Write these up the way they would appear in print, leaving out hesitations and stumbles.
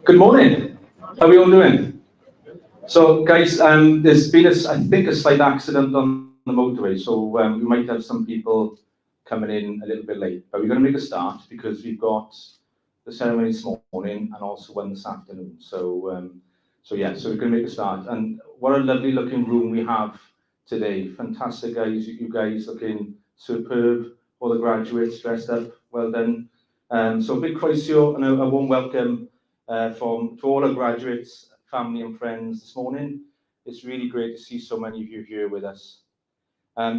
Good morning. How are we all doing? So, guys, there's been, I think, a slight accident on the motorway, so we might have some people coming in a little bit late. But we're going to make a start because we've got the ceremony this morning and also one this afternoon. So, so we're going to make a start. And what a lovely looking room we have today. Fantastic, guys. You guys looking superb. all the graduates dressed up, well done. So big croeso and a warm welcome to all our graduates, family and friends this morning. It's really great to see so many of you here with us.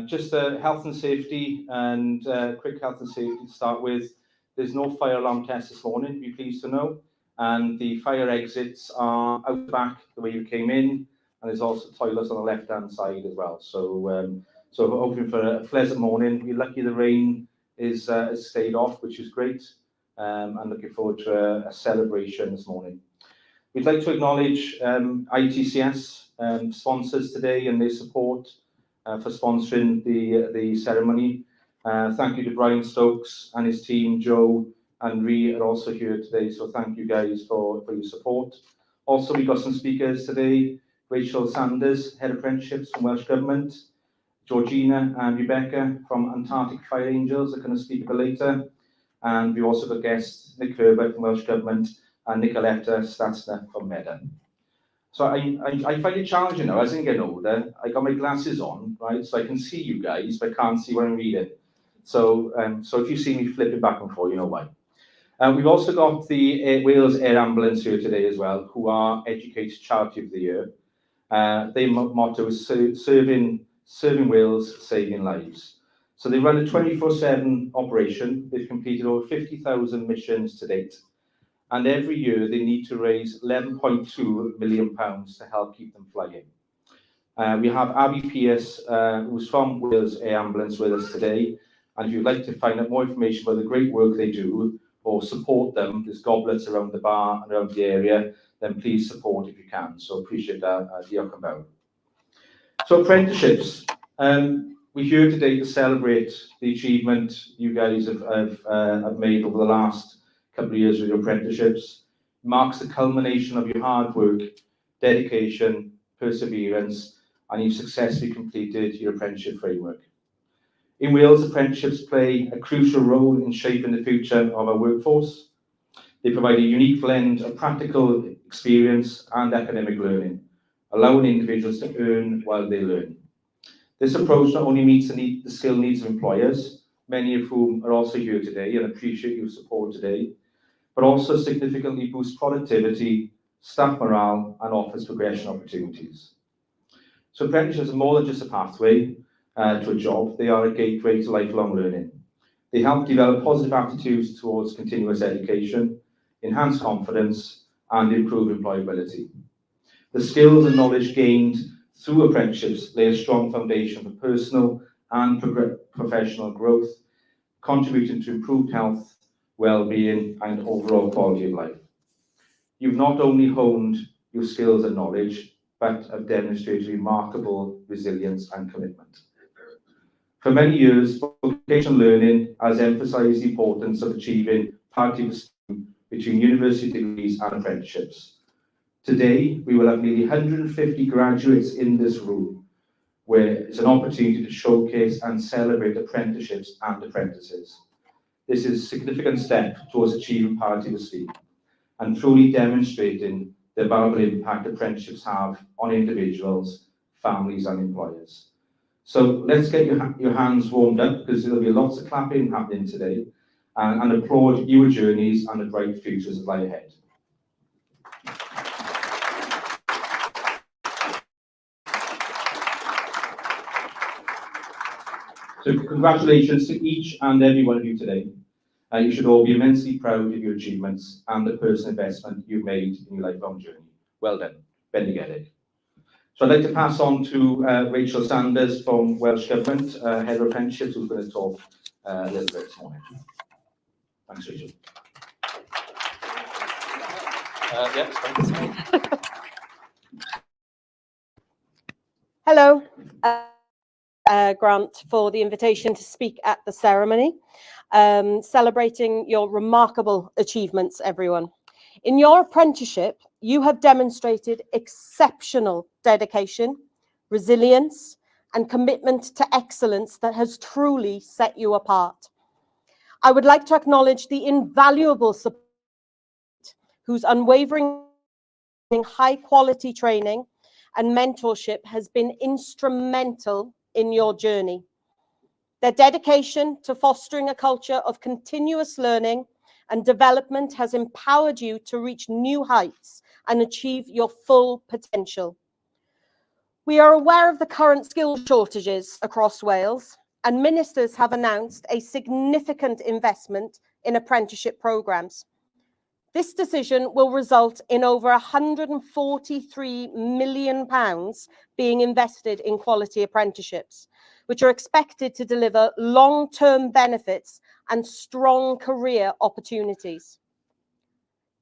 Just health and safety, and quick health and safety to start with. There's no fire alarm test this morning, be pleased to know. And the fire exits are out the back, the way you came in, and there's also toilets on the left-hand side as well. So, so hoping for a pleasant morning. We're lucky the rain has stayed off, which is great, and looking forward to a celebration this morning. We'd like to acknowledge ITCS sponsors today and their support for sponsoring the ceremony. Thank you to Brian Stokes and his team. Joe and Ree are also here today, so thank you guys for your support. Also, we got some speakers today. Rachel Sanders, Head of Apprenticeships from Welsh Government. Georgina and Rebecca from Antarctic Fire Angels are going to speak a bit later. And we also got guests, Nick Herbert from Welsh Government and Nicoletta Statsner from Meda. So I find it challenging now, as I'm getting older. I got my glasses on, right, so I can see you guys, but I can't see what I'm reading. So, so if you see me flipping back and forth, you know why. We've also got the Wales Air Ambulance here today as well, who are Educ8 Charity of the Year. Their motto is serving Wales, saving lives. So they run a 24/7 operation. They've completed over 50,000 missions to date. And every year they need to raise £11.2 million to help keep them flying. We have Abby Pierce, who's from Wales Air Ambulance, with us today. And if you'd like to find out more information about the great work they do or support them, there's goblets around the bar and around the area, then please support if you can. So appreciate that, diolch yn fawr. So apprenticeships. We're here today to celebrate the achievement you guys have made over the last couple of years with your apprenticeships. It marks the culmination of your hard work, dedication, perseverance, and you've successfully completed your apprenticeship framework. In Wales, apprenticeships play a crucial role in shaping the future of our workforce. They provide a unique blend of practical experience and academic learning, allowing individuals to earn while they learn. This approach not only meets the skill needs of employers, many of whom are also here today and appreciate your support today, but also significantly boosts productivity, staff morale, and offers progression opportunities. So apprenticeships are more than just a pathway to a job. They are a gateway to lifelong learning. They help develop positive attitudes towards continuous education, enhance confidence, and improve employability. The skills and knowledge gained through apprenticeships lay a strong foundation for personal and professional growth, contributing to improved health, well-being, and overall quality of life. You've not only honed your skills and knowledge, but have demonstrated remarkable resilience and commitment. For many years, vocational learning has emphasised the importance of achieving parity between university degrees and apprenticeships. Today, we will have nearly 150 graduates in this room, where it's an opportunity to showcase and celebrate apprenticeships and apprentices. This is a significant step towards achieving parity of esteem and truly demonstrating the valuable impact apprenticeships have on individuals, families, and employers. So let's get your hands warmed up, because there'll be lots of clapping happening today, and applaud your journeys and the bright futures that lie ahead. So congratulations to each and every one of you today. You should all be immensely proud of your achievements and the personal investment you've made in your lifelong journey. Well done. Bendigedig. So I'd like to pass on to Rachel Sanders from Welsh Government, Head of Apprenticeships, who's going to talk a little bit this morning. Thanks, Rachel. Yeah, thanks. Hello, Grant, for the invitation to speak at the ceremony, celebrating your remarkable achievements, everyone. In your apprenticeship, you have demonstrated exceptional dedication, resilience, and commitment to excellence that has truly set you apart. I would like to acknowledge the invaluable support whose unwavering high-quality training and mentorship has been instrumental in your journey. Their dedication to fostering a culture of continuous learning and development has empowered you to reach new heights and achieve your full potential. We are aware of the current skill shortages across Wales, and ministers have announced a significant investment in apprenticeship programmes. This decision will result in over £143 million being invested in quality apprenticeships, which are expected to deliver long-term benefits and strong career opportunities.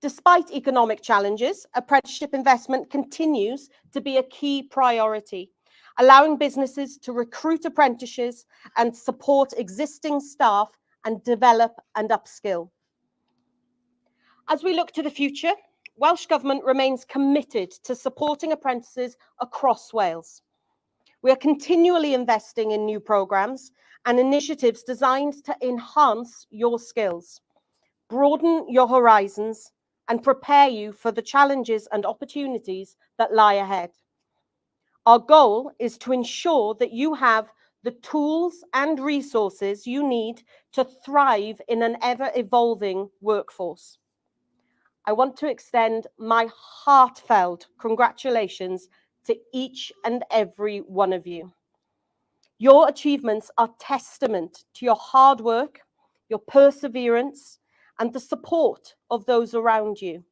Despite economic challenges, apprenticeship investment continues to be a key priority, allowing businesses to recruit apprentices and support existing staff and develop and upskill. As we look to the future, Welsh Government remains committed to supporting apprentices across Wales. We are continually investing in new programmes and initiatives designed to enhance your skills, broaden your horizons, and prepare you for the challenges and opportunities that lie ahead. Our goal is to ensure that you have the tools and resources you need to thrive in an ever-evolving workforce. I want to extend my heartfelt congratulations to each and every one of you. Your achievements are testament to your hard work, your perseverance, and the support of those around you.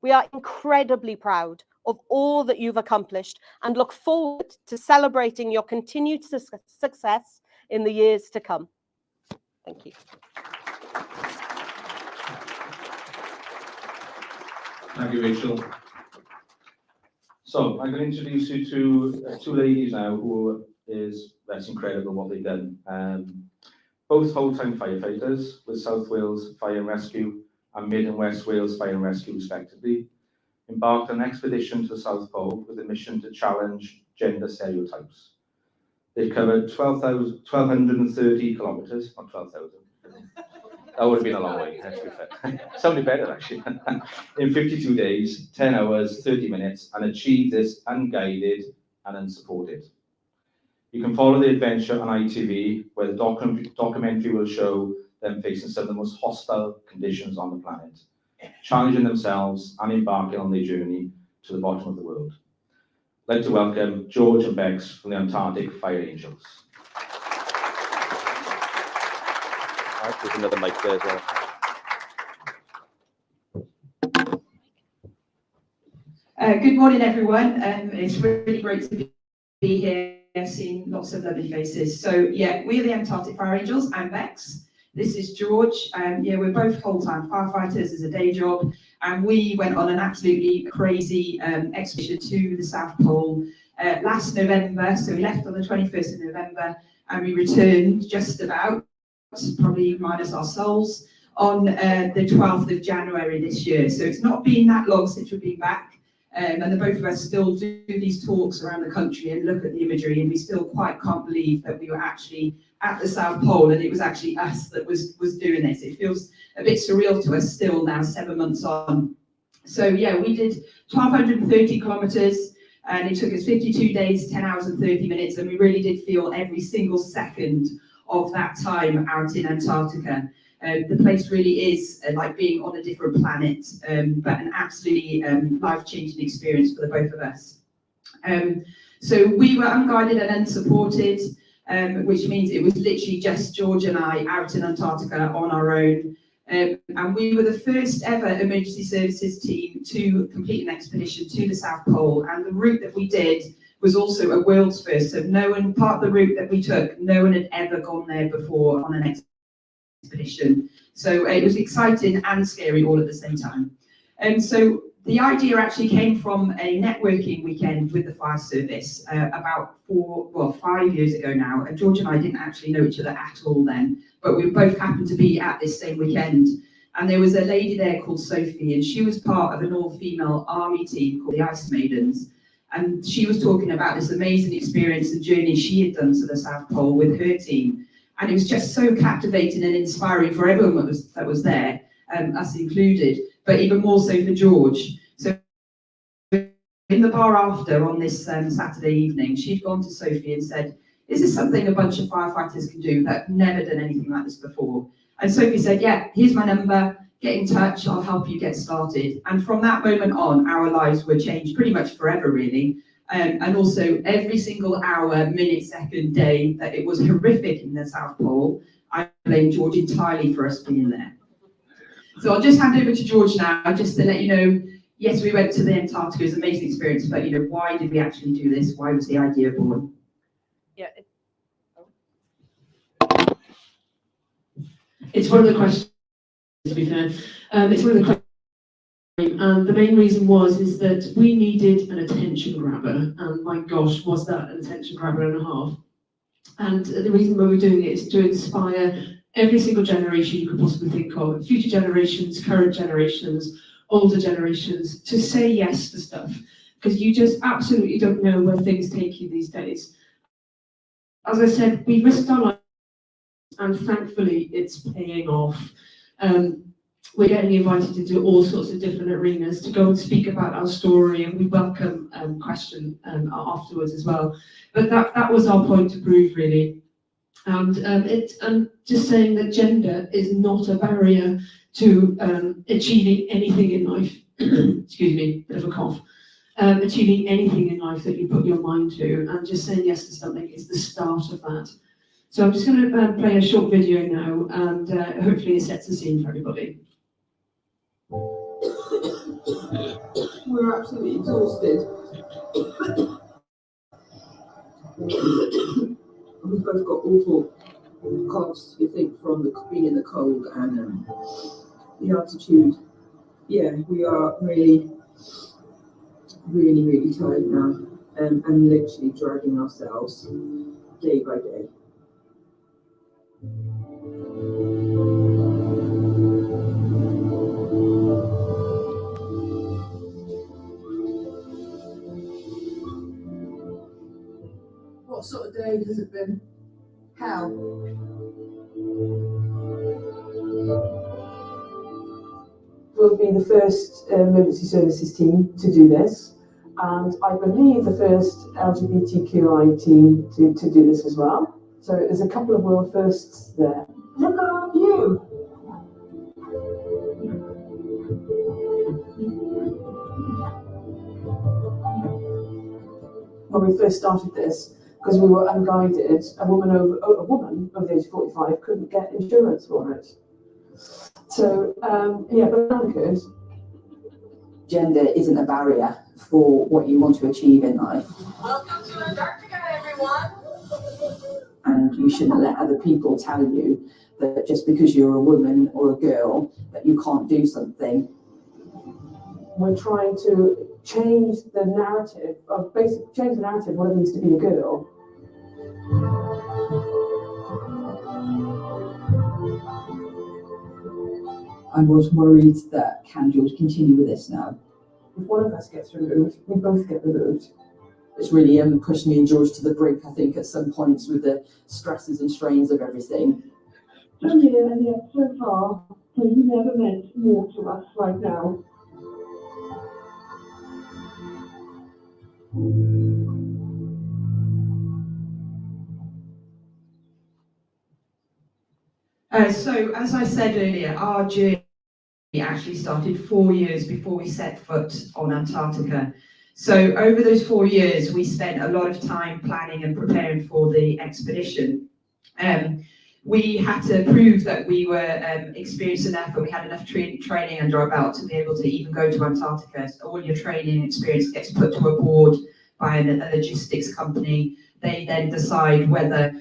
We are incredibly proud of all that you've accomplished and look forward to celebrating your continued success in the years to come. Thank you. Thank you, Rachel. So I'm going to introduce you to two ladies now that's incredible what they've done. Both whole-time firefighters with South Wales Fire and Rescue and Mid and West Wales Fire and Rescue respectively, embarked on an expedition to the South Pole with a mission to challenge gender stereotypes. They've covered 1,230 kilometres, not 12,000. That would have been a long way, let's be fair. Sounded better, actually. In 52 days, 10 hours, 30 minutes, and achieved this unguided and unsupported. You can follow the adventure on ITV, where the documentary will show them facing some of the most hostile conditions on the planet, challenging themselves and embarking on their journey to the bottom of the world. I'd like to welcome George and Bex from the Antarctic Fire Angels. There's another mic there as well. Good morning, everyone. It's really great to be here. I've seen lots of lovely faces. So, yeah, we're the Antarctic Fire Angels. I'm Bex. This is George. Yeah, we're both full-time firefighters as a day job. And we went on an absolutely crazy expedition to the South Pole last November. So we left on the 21st of November and we returned just about, probably minus our souls, on the 12th of January this year. So it's not been that long since we've been back. And the both of us still do these talks around the country and look at the imagery, and we still quite can't believe that we were actually at the South Pole and it was actually us that was doing this. It feels a bit surreal to us still now, 7 months on. So yeah, we did 1,230 kilometres and it took us 52 days, 10 hours and 30 minutes, and we really did feel every single second of that time out in Antarctica. The place really is like being on a different planet, but an absolutely life-changing experience for the both of us. So we were unguided and unsupported, which means it was literally just George and I out in Antarctica on our own. And we were the first ever emergency services team to complete an expedition to the South Pole. And the route that we did was also a world's first. So part of the route that we took, no one had ever gone there before on an expedition. So it was exciting and scary all at the same time. And so the idea actually came from a networking weekend with the fire service about 5 years ago now. And George and I didn't actually know each other at all then, but we both happened to be at this same weekend. And there was a lady there called Sophie, and she was part of an all-female army team called the Ice Maidens. And she was talking about this amazing experience and journey she had done to the South Pole with her team. And it was just so captivating and inspiring for everyone that was there, us included, but even more so for George. So in the bar after on this Saturday evening, she'd gone to Sophie and said, this is something a bunch of firefighters can do that have never done anything like this before. And Sophie said, yeah, here's my number, get in touch, I'll help you get started. And from that moment on, our lives were changed pretty much forever, really. And also every single hour, minute, second, day that it was horrific in the South Pole, I blame George entirely for us being there. So I'll just hand over to George now, just to let you know, yes, we went to the Antarctica, it was an amazing experience, but you know, why did we actually do this? Why was the idea born? Yeah. It's one of the questions, to be fair. It's one of the questions. And the main reason is that we needed an attention grabber, and my gosh, was that an attention grabber and a half. And the reason why we're doing it is to inspire every single generation you could possibly think of, future generations, current generations, older generations, to say yes to stuff, because you just absolutely don't know where things take you these days. As I said, we risked our lives, and thankfully it's paying off. We're getting invited into all sorts of different arenas to go and speak about our story, and we welcome questions afterwards as well. But that was our point to prove, really. And just saying that gender is not a barrier to achieving anything in life. Excuse me, bit of a cough. Achieving anything in life that you put your mind to, and just saying yes to something is the start of that. So I'm just going to play a short video now, and hopefully it sets the scene for everybody. We're absolutely exhausted. We've both got awful coughs, you think, from being in the cold and the altitude. Yeah, we are really tired now, and literally dragging ourselves day by day. What sort of day has it been? How? We'll be the first emergency services team to do this, and I believe the first LGBTQI team to do this as well. So there's a couple of world firsts there. Look at you! When we first started this, because we were unguided, a woman over the age of 45 couldn't get insurance for it. So, yeah, but now could. Gender isn't a barrier for what you want to achieve in life. Welcome to Antarctica, everyone! And you shouldn't let other people tell you that just because you're a woman or a girl, that you can't do something. We're trying to change the narrative of what it means to be a girl. I was worried that can George continue with this now? If one of us gets removed, we both get removed. It's really pushed me and George to the brink, I think, at some points with the stresses and strains of everything. Oh yeah, and yet so far, you never meant more to us right now. So, as I said earlier, our journey actually started 4 years before we set foot on Antarctica. So, over those 4 years, we spent a lot of time planning and preparing for the expedition. We had to prove that we were experienced enough and we had enough training under our belt to be able to even go to Antarctica. So all your training experience gets put to a board by a logistics company. They then decide whether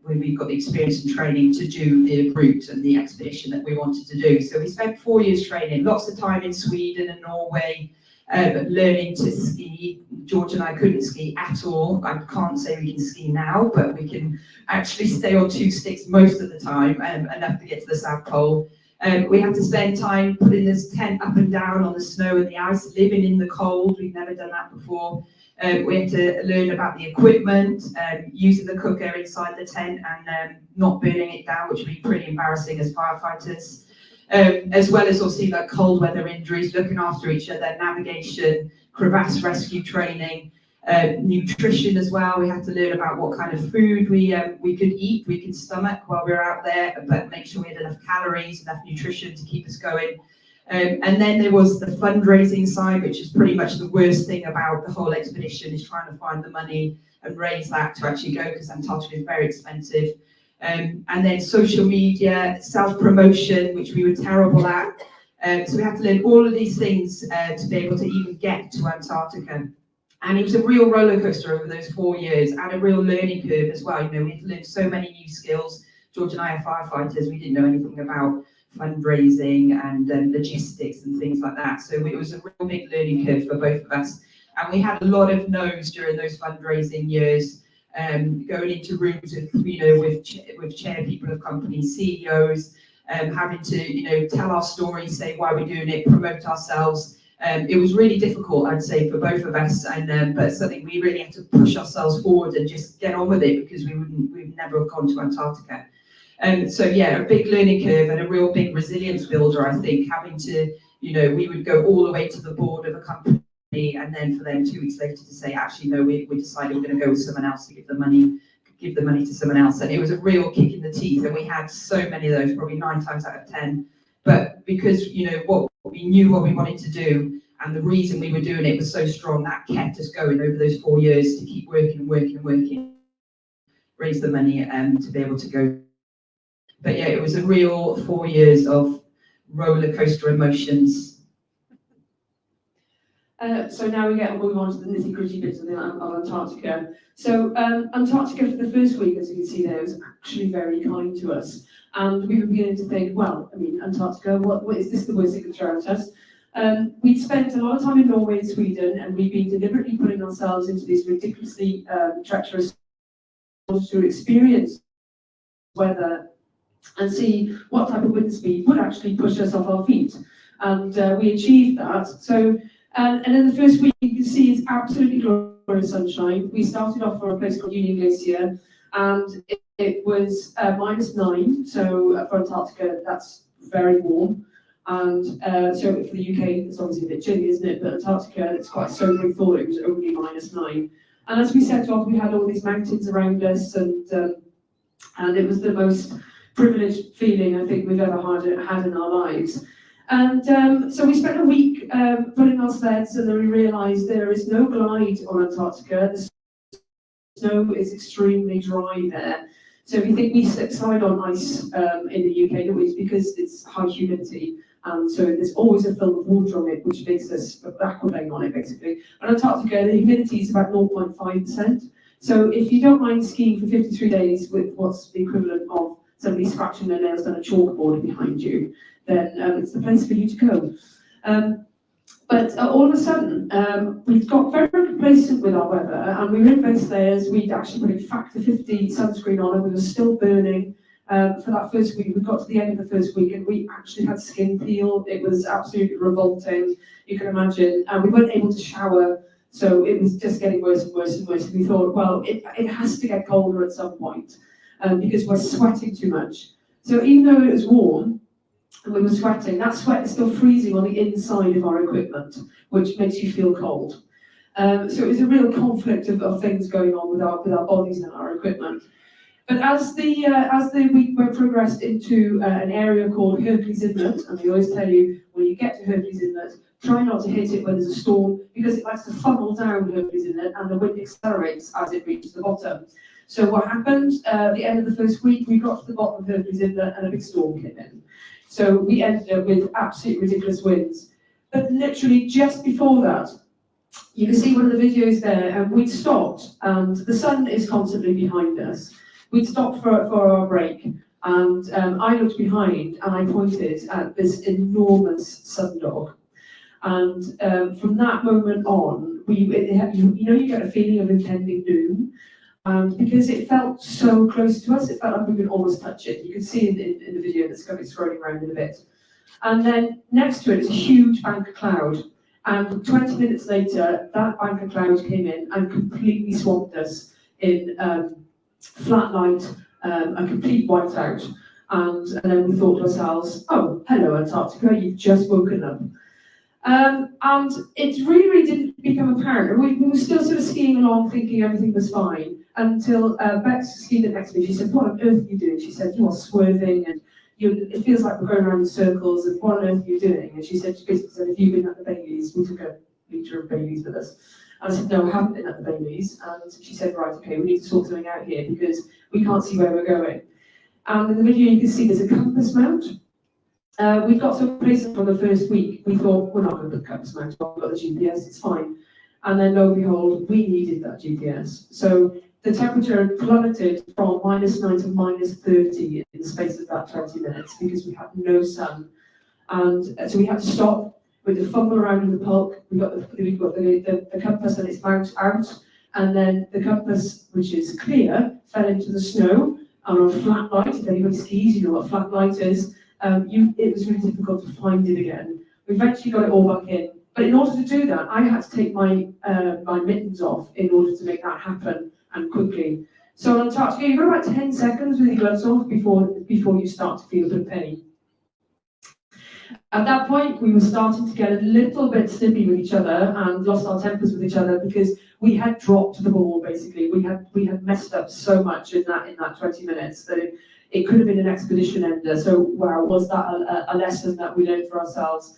we've got the experience and training to do the route and the expedition that we wanted to do. So we spent 4 years training, lots of time in Sweden and Norway, learning to ski. George and I couldn't ski at all. I can't say we can ski now, but we can actually stay on 2 sticks most of the time, enough to get to the South Pole. We had to spend time putting this tent up and down on the snow and the ice, living in the cold. We've never done that before. We had to learn about the equipment, using the cooker inside the tent and not burning it down, which would be pretty embarrassing as firefighters. As well as obviously like cold weather injuries, looking after each other, navigation, crevasse rescue training. nutrition as well. We had to learn about what kind of food we could eat, we could stomach while we were out there, but make sure we had enough calories, enough nutrition to keep us going. And then there was the fundraising side, which is pretty much the worst thing about the whole expedition, is trying to find the money and raise that to actually go, because Antarctica is very expensive. And then social media, self-promotion, which we were terrible at. So we had to learn all of these things to be able to even get to Antarctica. And it was a real roller coaster over those 4 years, and a real learning curve as well. You know, we had to learn so many new skills. George and I are firefighters. We didn't know anything about fundraising and logistics and things like that. So it was a real big learning curve for both of us. And we had a lot of no's during those fundraising years, going into rooms with, you know, with chair people of companies, CEOs, having to, you know, tell our story, say why we're doing it, promote ourselves. It was really difficult, I'd say, for both of us, and but something we really had to push ourselves forward and just get on with it, because we'd never have gone to Antarctica. So yeah, a big learning curve and a real big resilience builder, I think, having to, you know, we would go all the way to the board of a company, and then for them 2 weeks later to say, actually, no, we decided we're going to go with someone else to give the money to someone else. And it was a real kick in the teeth, and we had so many of those, probably 9 times out of 10. But because, you know, we knew what we wanted to do, and the reason we were doing it was so strong, that kept us going over those 4 years to keep working, raise the money to be able to go. But yeah, it was a real 4 years of roller coaster emotions. So now we move on to the nitty-gritty bits of Antarctica. So Antarctica for the first week, as you can see there, was actually very kind to us. And we were beginning to think, well, I mean, Antarctica, what is this the worst it could throw at us? We'd spent a lot of time in Norway and Sweden, and we'd been deliberately putting ourselves into these ridiculously treacherous to experience weather and see what type of wind speed would actually push us off our feet. And we achieved that. So, and in the first week, you can see it's absolutely glorious sunshine. We started off on a place called Union Glacier, and it was -9, so for Antarctica, that's very warm. And so for the UK, it's obviously a bit chilly, isn't it? But Antarctica, it's quite a sobering thought, it was only -9. And as we set off, we had all these mountains around us, and it was the most privileged feeling I think we've ever had in our lives. And so we spent a week putting our sleds, and then we realised there is no glide on Antarctica. The snow is extremely dry there. So if you think we slide on ice in the UK, it's because it's high humidity. And so there's always a film of water on it, which makes us aquaplane on it, basically. And Antarctica, the humidity is about 0.5%. So if you don't mind skiing for 53 days with what's the equivalent of somebody scratching their nails on a chalkboard behind you, then it's the place for you to go. But all of a sudden, we got very complacent with our weather, and we were in base layers. We'd actually put in factor 50 sunscreen on, and we were still burning. For that first week, we got to the end of the first week, and we actually had skin peel. It was absolutely revolting, you can imagine. And we weren't able to shower, so it was just getting worse and worse and worse. And we thought, well, it has to get colder at some point, because we're sweating too much. So even though it was warm, and we were sweating, that sweat is still freezing on the inside of our equipment, which makes you feel cold. So it was a real conflict of things going on with our bodies and our equipment. But as the week progressed into an area called Hercules Inlet, and they always tell you when you get to Hercules Inlet, try not to hit it when there's a storm, because it likes to funnel down Hercules Inlet and the wind accelerates as it reaches the bottom. So what happened at the end of the first week, we got to the bottom of Hercules Inlet and a big storm came in. So we ended up with absolutely ridiculous winds. But literally just before that, you can see one of the videos there, and we'd stopped, and the sun is constantly behind us. We'd stopped for our break, and I looked behind and I pointed at this enormous sundog. And from that moment on, you get a feeling of impending doom. And because it felt so close to us, it felt like we could almost touch it. You can see in the video that's going to be scrolling around in a bit. And then next to it is a huge bank of cloud. And 20 minutes later, that bank of cloud came in and completely swamped us in flat light, a complete whiteout. And then we thought to ourselves, oh, hello Antarctica, you've just woken up. And it really didn't become apparent. We were still sort of skiing along, thinking everything was fine, until Bex skied next to me. She said, "What on earth are you doing?" She said, "You are swerving, and it feels like we're going around in circles, and what on earth are you doing?" And she basically said, "Have you been at the Baileys?" We took a liter of Baileys with us. And I said, "No, I haven't been at the Baileys." And she said, "Right, okay, we need to sort something out here because we can't see where we're going." And in the video you can see there's a compass mount. We got some places from the first week. We thought, we're not going to put compass mount on, we've got the GPS, it's fine. And then lo and behold, we needed that GPS. So the temperature plummeted from -9 to -30 in the space of that 20 minutes because we had no sun. And so we had to stop. We had to fumble around in the pulk. We got the compass and its mount out. And then the compass, which is clear, fell into the snow. And on a flat light, if anybody skis, you know what a flat light is. It was really difficult to find it again. We eventually got it all back in. But in order to do that, I had to take my mittens off in order to make that happen, and quickly. So on Antarctica, you've got about 10 seconds with your gloves off before you start to feel a bit of pain. At that point, we were starting to get a little bit snippy with each other and lost our tempers with each other because we had dropped the ball, basically. We had messed up so much in that 20 minutes that it could have been an expedition ender. So, wow, was that a lesson that we learned for ourselves?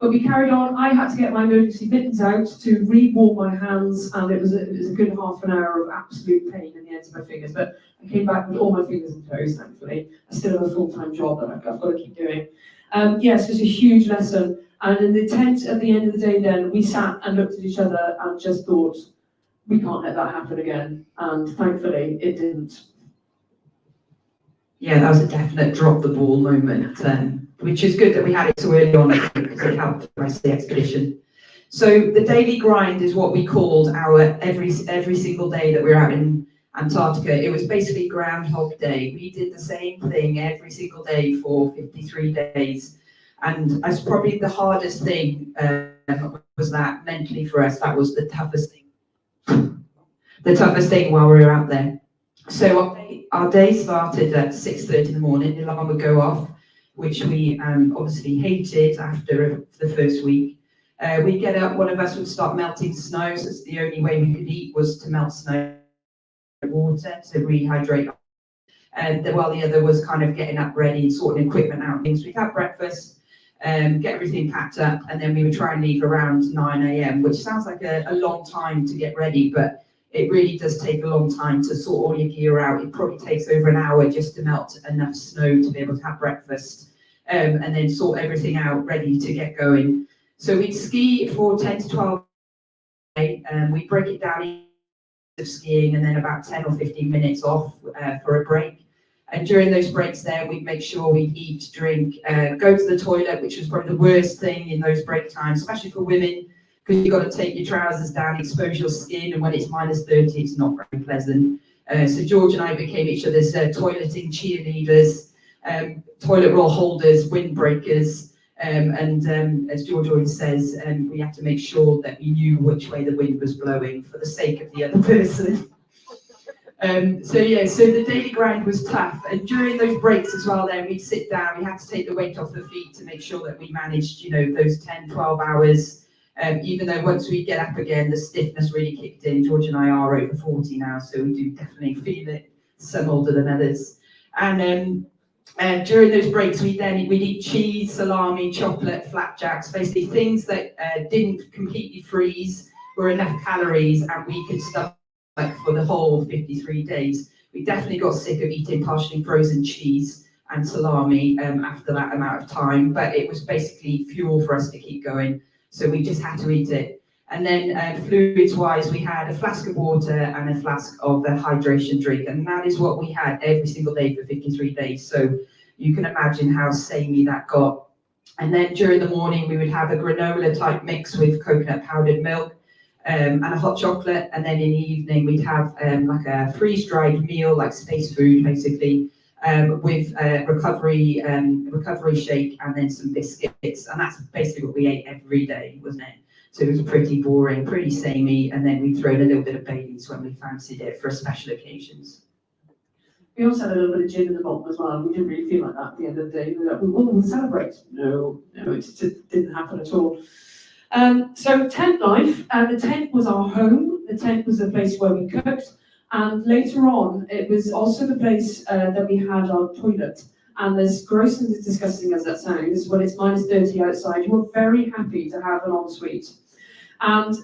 But we carried on. I had to get my emergency mittens out to re-warm my hands, and it was a good half an hour of absolute pain in the ends of my fingers. But I came back with all my fingers and toes, thankfully. I still have a full-time job that I've got to keep doing. Yes, it was a huge lesson. And in the tent at the end of the day then, we sat and looked at each other and just thought, we can't let that happen again. And thankfully, it didn't. Yeah, that was a definite drop the ball moment, which is good that we had it so early on because it helped the rest of the expedition. So the daily grind is what we called our every single day that we're out in Antarctica. It was basically Groundhog Day. We did the same thing every single day for 53 days. And as probably the hardest thing was that mentally for us, that was the toughest thing. The toughest thing while we were out there. So our day started at 6:30 in the morning. The alarm would go off, which we obviously hated after the first week. We'd get up, one of us would start melting snow, so it's the only way we could eat was to melt snow water to rehydrate. And while the other was kind of getting up ready and sorting equipment out, things. We'd have breakfast, get everything packed up, and then we would try and leave around 9 AM, which sounds like a long time to get ready, but it really does take a long time to sort all your gear out. It probably takes over an hour just to melt enough snow to be able to have breakfast, and then sort everything out, ready to get going. So we'd ski for 10 to 12 days, and we'd break it down of skiing and then about 10 or 15 minutes off for a break. And during those breaks there, we'd make sure we'd eat, drink, go to the toilet, which was probably the worst thing in those break times, especially for women, because you've got to take your trousers down, expose your skin, and when it's -30, it's not very pleasant. So George and I became each other's toileting cheerleaders, toilet roll holders, windbreakers, and as George always says, we have to make sure that we knew which way the wind was blowing for the sake of the other person. So the daily grind was tough, and during those breaks as well then we'd sit down, we had to take the weight off the feet to make sure that we managed, you know, those 10-12 hours. Even though once we get up again, the stiffness really kicked in. George and I are over 40 now, so we do definitely feel it, some older than others. And during those breaks, we'd eat cheese, salami, chocolate, flapjacks, basically things that didn't completely freeze, were enough calories, and we could stuff for the whole 53 days. We definitely got sick of eating partially frozen cheese and salami after that amount of time, but it was basically fuel for us to keep going. So we just had to eat it. And then fluids-wise, we had a flask of water and a flask of a hydration drink. And that is what we had every single day for 53 days. So you can imagine how samey that got. And then during the morning, we would have a granola type mix with coconut powdered milk and a hot chocolate. And then in the evening, we'd have like a freeze-dried meal, like space food, basically, with recovery shake and then some biscuits, and that's basically what we ate every day, wasn't it? So it was pretty boring, pretty samey, and then we throw in a little bit of Baileys when we fancied it for special occasions. We also had a little bit of gin in the bottom as well. We didn't really feel like that at the end of the day. We were like, we'll celebrate. No, it just didn't happen at all. So tent life, the tent was our home, the tent was the place where we cooked, and later on it was also the place that we had our toilet. And as gross and disgusting as that sounds, when it's -30 outside, you are very happy to have an ensuite. And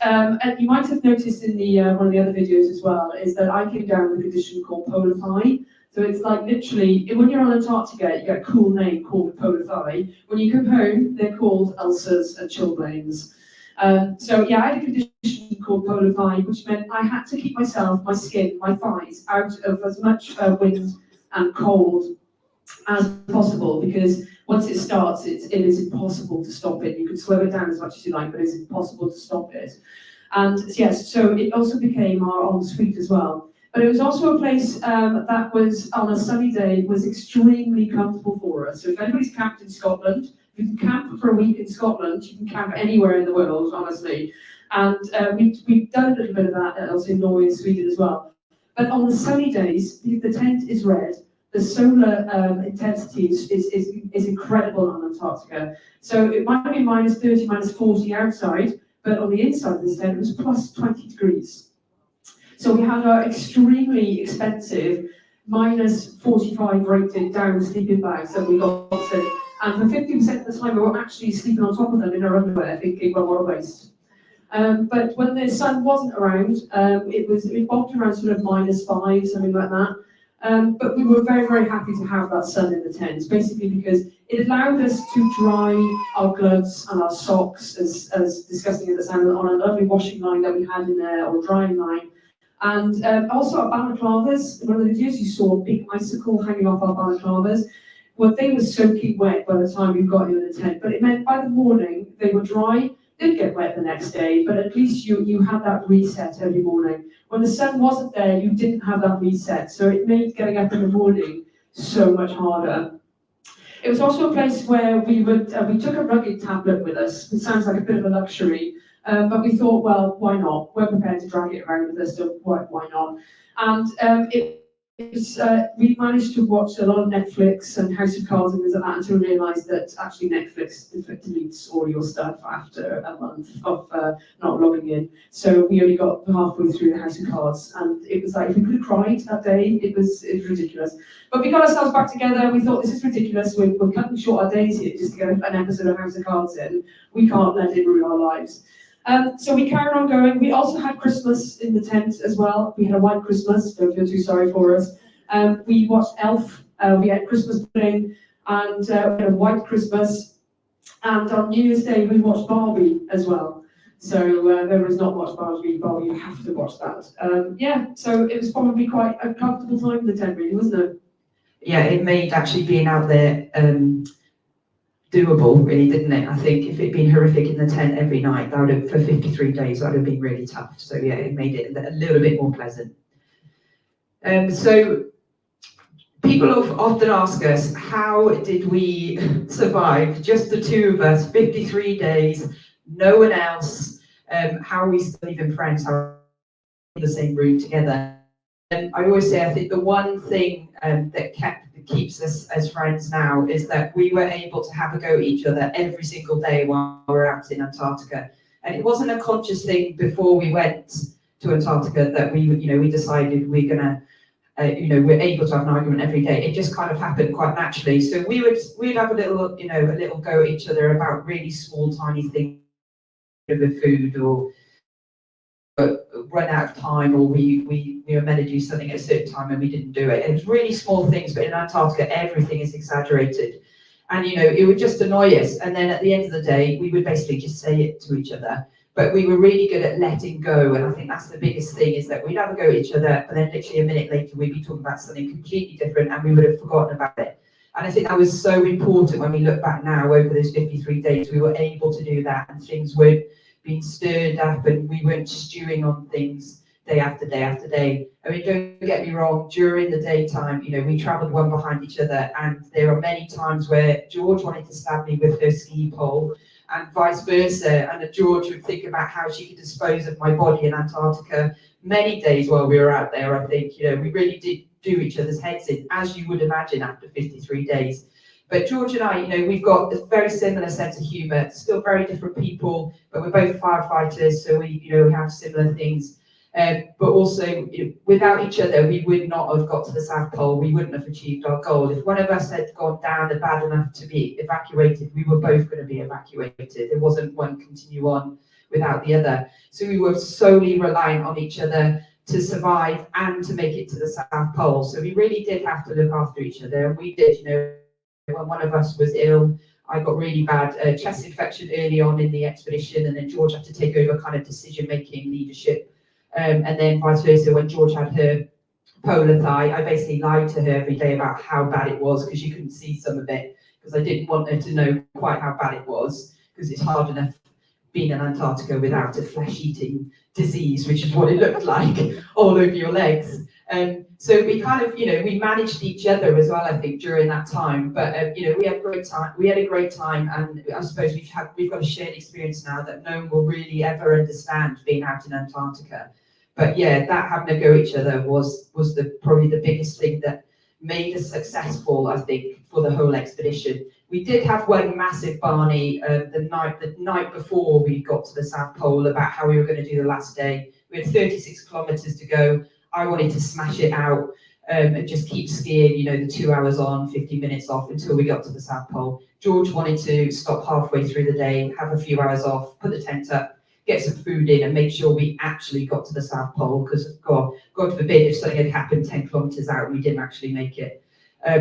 you might have noticed in the one of the other videos as well, is that I came down with a condition called polar thigh. So it's like literally, when you're on Antarctica, you get a cool name called polar thigh. When you come home, they're called ulcers and chilblains. So yeah, I had a condition called polar thigh, which meant I had to keep myself, my skin, my thighs, out of as much wind and cold as possible, because once it starts, it is impossible to stop it. You can slow it down as much as you like, but it's impossible to stop it. And yes, so it also became our ensuite as well. But it was also a place that was, on a sunny day, was extremely comfortable for us. So if anybody's camped in Scotland, if you can camp for a week in Scotland, you can camp anywhere in the world, honestly. And we've done a little bit of that also in Norway and Sweden as well. But on the sunny days, the tent is red. The solar intensity is incredible on Antarctica. So it might be -30, -40 outside, but on the inside of this tent, it was +20 degrees. So we had our extremely expensive -45 rated down sleeping bags that we got in. And for 50% of the time, we were actually sleeping on top of them in our underwear, thinking, well, what a waste. But when the sun wasn't around, it bobbed around sort of -5, something like that. But we were very, very happy to have that sun in the tent, basically because it allowed us to dry our gloves and our socks, as disgusting as it sounded, on a lovely washing line that we had in there, or drying line. And also our balaclavas. In one of the videos, you saw a big icicle hanging off our balaclavas. Well, they were soaking wet by the time we got in the tent, but it meant by the morning they were dry. They'd get wet the next day, but at least you had that reset every morning. When the sun wasn't there, you didn't have that reset, so it made getting up in the morning so much harder. It was also a place where we took a rugged tablet with us. It sounds like a bit of a luxury, but we thought, well, why not? We're prepared to drag it around with us, so why not? And we managed to watch a lot of Netflix and House of Cards and things like that until we realised that actually Netflix deletes all your stuff after a month of not logging in. So we only got halfway through the House of Cards, and it was like, if we could have cried that day, it was ridiculous. But we got ourselves back together. We thought, this is ridiculous. We're cutting short our days here just to get an episode of House of Cards in. We can't let it ruin our lives. So we carried on going. We also had Christmas in the tent as well. We had a white Christmas, don't feel too sorry for us. We watched Elf, we had Christmas pudding, and we had a white Christmas. And on New Year's Day, we watched Barbie as well. So whoever has not watched Barbie, you have to watch that. Yeah, so it was probably quite a comfortable time in the tent, really, wasn't it? Yeah, it made actually being out there doable, really, didn't it? I think if it'd been horrific in the tent every night, that would have, for 53 days, that would have been really tough. So yeah, it made it a little bit more pleasant. So people often ask us, how did we survive, just the two of us, 53 days, no one else? How are we still even friends? How are we in the same room together? And I always say, I think the one thing that keeps us as friends now is that we were able to have a go at each other every single day while we were out in Antarctica. And it wasn't a conscious thing before we went to Antarctica that we decided we're gonna, we're able to have an argument every day. It just kind of happened quite naturally. So we'd have a little go at each other about really small, tiny things, with food, or run out of time, or we were meant to do something at a certain time and we didn't do it. It was really small things, but in Antarctica everything is exaggerated, and it would just annoy us. And then at the end of the day, we would basically just say it to each other. But we were really good at letting go, and I think that's the biggest thing, is that we'd have a go at each other, but then literally a minute later we'd be talking about something completely different and we would have forgotten about it. And I think that was so important when we look back now over those 53 days. We were able to do that, and things weren't being stirred up, and we weren't stewing on things day after day after day. I mean, don't get me wrong, during the daytime, we travelled one behind each other, and there are many times where George wanted to stab me with her ski pole, and vice versa, and George would think about how she could dispose of my body in Antarctica. Many days while we were out there, I think, we really did do each other's heads in, as you would imagine after 53 days. But George and I, we've got a very similar sense of humour, still very different people, but we're both firefighters, so we have similar things. But also, without each other, we would not have got to the South Pole. We wouldn't have achieved our goal. If one of us had gone down and bad enough to be evacuated, we were both going to be evacuated. There wasn't one continue on without the other. So we were solely reliant on each other to survive and to make it to the South Pole. So we really did have to look after each other. And we did, when one of us was ill, I got really bad chest infection early on in the expedition, and then George had to take over kind of decision-making leadership. And then vice versa, when George had her polar thigh, I basically lied to her every day about how bad it was, because you couldn't see some of it, because I didn't want her to know quite how bad it was, because it's hard enough being in Antarctica without a flesh-eating disease, which is what it looked like all over your legs. So we kind of, we managed each other as well, I think, during that time. But we had great time. We had a great time, and I suppose we've got a shared experience now that no one will really ever understand being out in Antarctica. But yeah, that having to go each other was probably the biggest thing that made us successful, I think, for the whole expedition. We did have one massive Barney the night before we got to the South Pole about how we were going to do the last day. We had 36 kilometres to go. I wanted to smash it out and just keep skiing, the 2 hours on, 50 minutes off until we got to the South Pole. George wanted to stop halfway through the day, have a few hours off, put the tent up, get some food in, and make sure we actually got to the South Pole, because God forbid if something had happened 10 kilometres out and we didn't actually make it.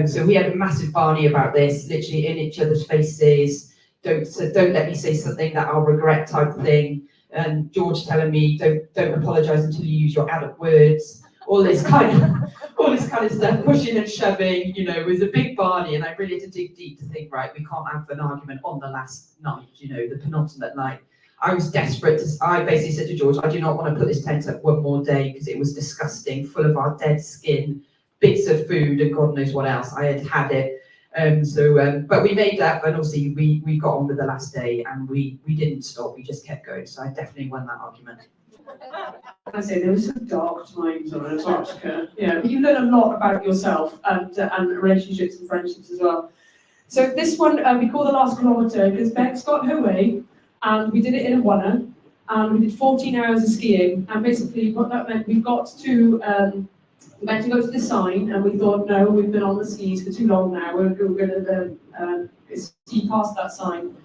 So we had a massive Barney about this, literally in each other's faces. Don't let me say something that I'll regret type thing. And George telling me, don't apologise until you use your adult words. All this kind of stuff, pushing and shoving. It was a big Barney, and I really had to dig deep to think, right, we can't have an argument on the last night, the penultimate night. I was desperate I basically said to George, I do not want to put this tent up one more day, because it was disgusting, full of our dead skin, bits of food, and God knows what else. I had it. But we made up, and obviously we got on with the last day, and we didn't stop, we just kept going. So I definitely won that argument. I say there were some dark times on Antarctica, but you learn a lot about yourself and relationships and friendships as well. So this one we call the last kilometre, because Bex got her way, and we did it in a oneer, and we did 14 hours of skiing. And basically what that meant, we got to we had to go to the sign, and we thought, no, we've been on the skis for too long now, we're going to ski past that sign.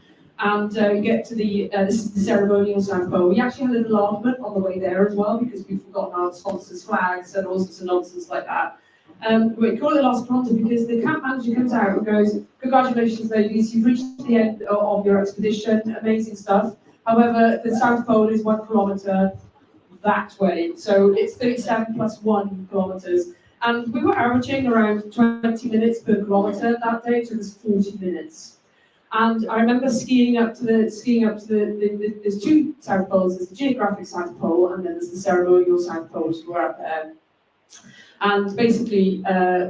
And we get to this is the ceremonial South Pole. We actually had a little argument on the way there as well, because we've forgotten our sponsors' flags and all sorts of nonsense like that. We call it the last kilometre because the camp manager comes out and goes, congratulations ladies, you've reached the end of your expedition, amazing stuff. However, the South Pole is 1 kilometre that way, so it's 37 plus 1 kilometres. And we were averaging around 20 minutes per kilometre that day, so it was 40 minutes. And I remember skiing up to the there's two South Poles, there's the geographic South Pole, and then there's the ceremonial South Pole, which we're up there. And basically,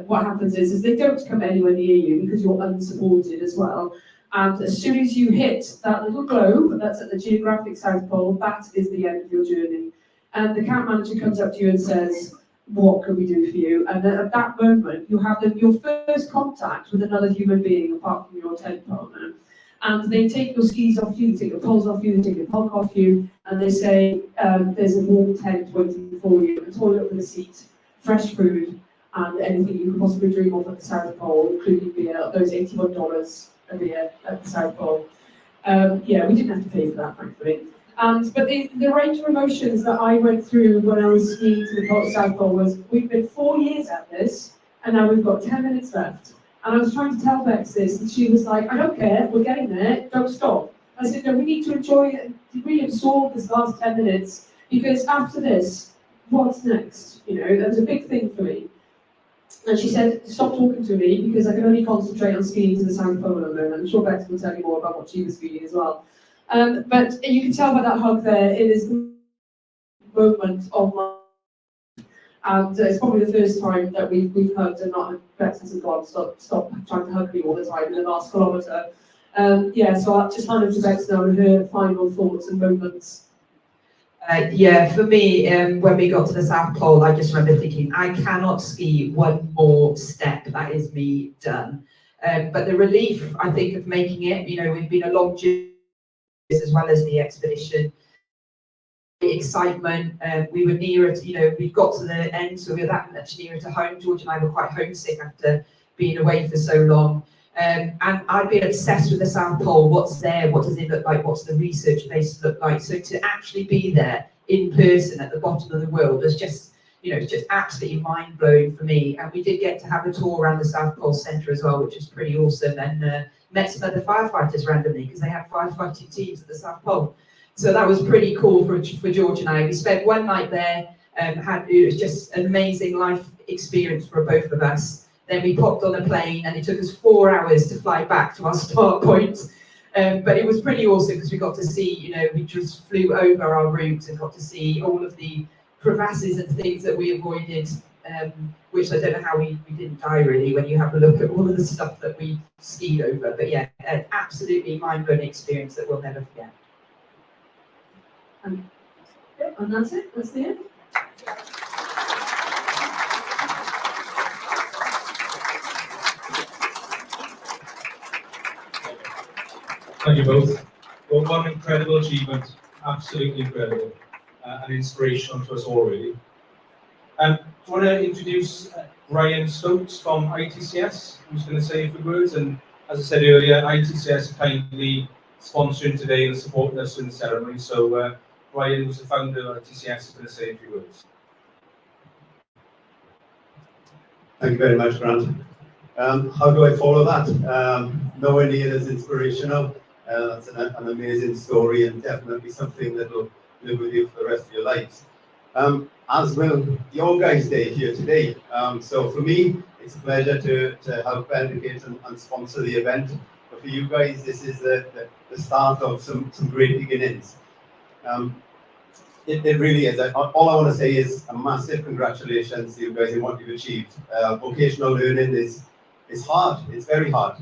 what happens is they don't come anywhere near you because you're unsupported as well. And as soon as you hit that little globe, that's at the geographic South Pole, that is the end of your journey. And the camp manager comes up to you and says, what can we do for you? And then at that moment, you have your first contact with another human being apart from your tent partner. And they take your skis off you, they take your poles off you, they take your pulk off you, and they say, there's a warm tent waiting for you, a toilet with a seat, fresh food, and anything you could possibly dream of at the South Pole, including beer, those $81 a beer at the South Pole. We didn't have to pay for that, thankfully. But the range of emotions that I went through when I was skiing to the South Pole was, we've been 4 years at this, and now we've got 10 minutes left. And I was trying to tell Bex this, and she was like, I don't care, we're getting there, don't stop. I said, no, we need to enjoy it and really absorb this last 10 minutes, because after this, what's next? That was a big thing for me. And she said, stop talking to me, because I can only concentrate on skiing to the South Pole at the moment. I'm sure Bex will tell you more about what she was feeling as well. But you can tell by that hug there, it is the moment of my, and it's probably the first time that we've hugged and not Bex and God stop trying to hug me all the time in the last kilometre. So I'll just hand over to Bex now and her final thoughts and moments. For me, when we got to the South Pole, I just remember thinking, I cannot ski one more step. That is me done. But the relief, I think, of making it, you know, we've been a long journey as well as the expedition. The excitement, we were nearer to, you know, we got to the end, so we were that much nearer to home. George and I were quite homesick after being away for so long. And I've been obsessed with the South Pole. What's there? What does it look like? What's the research base look like? So to actually be there in person at the bottom of the world was just, you know, just absolutely mind-blowing for me. And we did get to have a tour around the South Pole Centre as well, which was pretty awesome. And met some other firefighters randomly, because they had firefighting teams at the South Pole. So that was pretty cool for George and I. We spent one night there, it was just an amazing life experience for both of us. Then we popped on a plane, and it took us 4 hours to fly back to our start point. But it was pretty awesome, because we got to see, you know, we just flew over our route and got to see all of the crevasses and things that we avoided, which I don't know how we didn't die really when you have a look at all of the stuff that we skied over. But yeah, an absolutely mind-blowing experience that we'll never forget. And that's it, that's the end. Thank you both. Well, one incredible achievement, absolutely incredible, and inspirational to us all, really. Do you want to introduce Ryan Stokes from ITCS, who's going to say a few words? And as I said earlier, ITCS kindly sponsoring today and supporting us in the ceremony. So Ryan, who's the founder of ITCS, is going to say a few words. Thank you very much, Grant. How do I follow that? Nowhere near as inspirational. That's an amazing story, and definitely something that will live with you for the rest of your lives. As will your guys' day here today. So for me, it's a pleasure to help educate and sponsor the event. But for you guys, this is the start of some great beginnings. It really is. All I want to say is a massive congratulations to you guys on what you've achieved. Vocational learning is hard. It's very hard.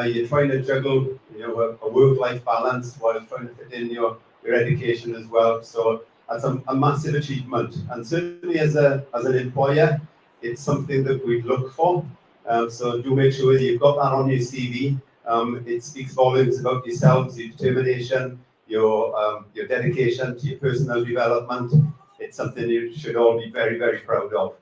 You're trying to juggle, you know, a work-life balance while trying to fit in your education as well. So that's a massive achievement. And certainly as an employer, it's something that we look for. So do make sure that you've got that on your CV. It speaks volumes about yourselves, your determination, your dedication to your personal development. It's something you should all be very, very proud of.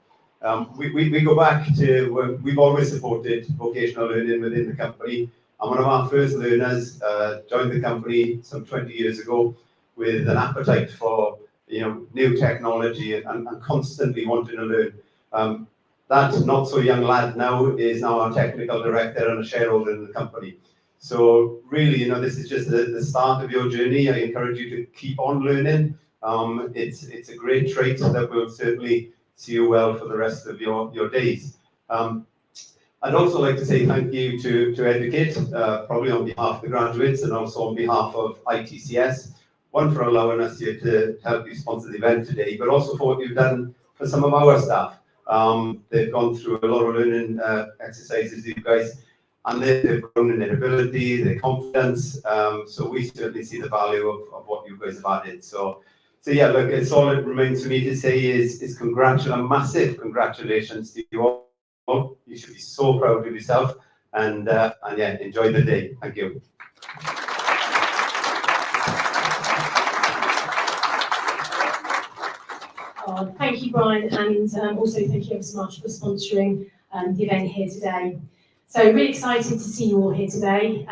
We go back to, we've always supported vocational learning within the company, and one of our first learners joined the company some 20 years ago with an appetite for, you know, new technology and constantly wanting to learn. That not so young lad now is now our technical director and a shareholder in the company. So really, you know, this is just the start of your journey. I encourage you to keep on learning. It's a great trait that will certainly see you well for the rest of your days. I'd also like to say thank you to Educ8, probably on behalf of the graduates and also on behalf of ITCS. One, for allowing us here to help you sponsor the event today, but also for what you've done for some of our staff. They've gone through a lot of learning exercises, you guys, and they've grown in their ability, their confidence. So we certainly see the value of what you guys have added. So yeah, look, it's all it remains for me to say is massive congratulations to you all. You should be so proud of yourself, and yeah, enjoy the day. Thank you. Thank you, Brian, and also thank you ever so much for sponsoring the event here today. So really excited to see you all here today,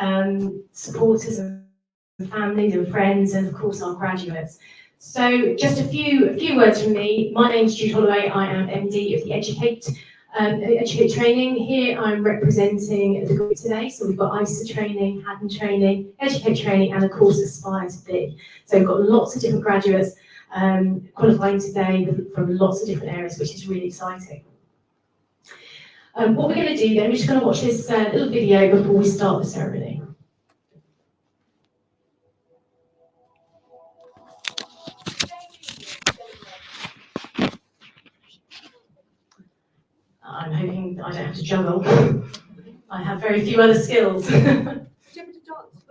supporters and families and friends, and of course our graduates. So just a few words from me. My name is Jude Holloway. I am MD of the Educ8 Training. Here I'm representing the group today. So we've got Ystrad Training, Haddon Training, Educ8 Training, and of course Aspire to Be. So we've got lots of different graduates qualifying today from lots of different areas, which is really exciting. What we're going to do then, we're just going to watch this little video before we start the ceremony. I'm hoping that I don't have to juggle. I have very few other skills.